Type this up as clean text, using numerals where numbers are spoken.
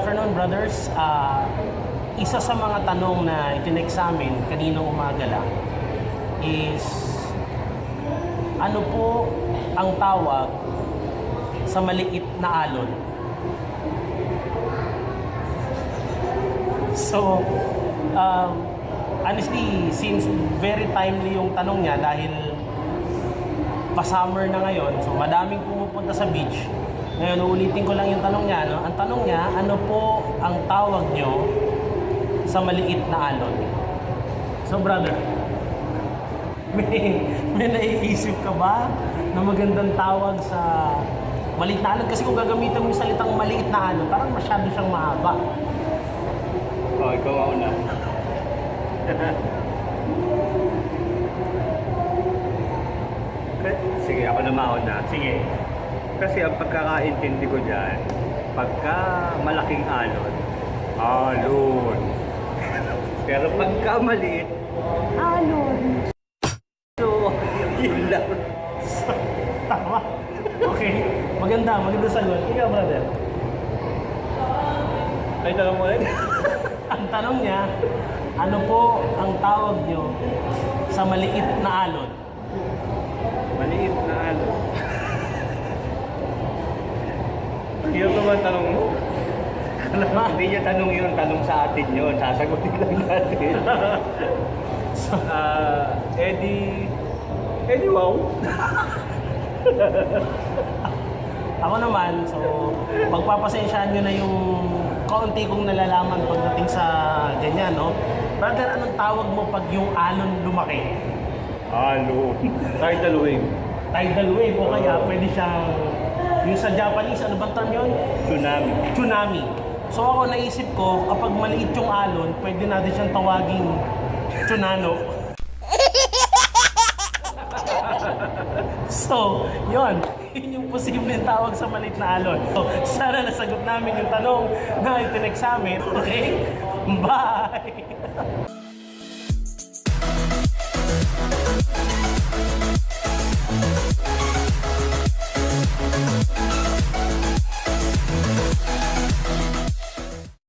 afternoon, brothers. Isa sa mga tanong na itinexamin kaninang umaga lang is ano po ang tawag sa maliit na alon? So, honestly, since very timely yung tanong niya dahil pa-summer na ngayon, so madaming pumupunta sa beach. Ngayon, uulitin ko lang yung tanong niya. No? Ang tanong niya, ano po ang tawag nyo sa maliit na alon? So, brother, may naiisip ka ba na magandang tawag sa maliit na alon? Kasi kung gagamitin mo yung salitang maliit na alon, parang masyado siyang mahaba. Oh, ikaw ako na. Sige, ako na mauna. Sige. Kasi ang pagkakaintindi ko dyan, pagka malaking alon, alon. Pero pagka maliit, alon. So, yun lang. So, tama. Okay. Maganda sagot. Ikaw, brother. Ay, tanong mo ulit? Ang tanong niya, ano po ang tawag nyo sa maliit na alon? Maliit na alon. Yun ba ang tanong mo? Hindi niya tanong yun, tanong sa atin yun. Sasagutin lang natin. So, Eddie, wow. ako naman, so pagpapasensyahan nyo na yung kaunti kong nalalaman pagdating sa ganyan, no? Brother, anong tawag mo pag yung alon lumaki? Alon. Tidal wave. Tidal wave o kaya pwede siyang, yung sa Japanese, ano bang term yun? Tsunami. Tsunami. So ako naisip ko, kapag maliit yung alon, pwede natin siyang tawaging tsunano. So, yun. Yun yung posibleng tawag sa maliit na alon. So, sana nasagot namin yung tanong na itinexamin. Okay? Bye!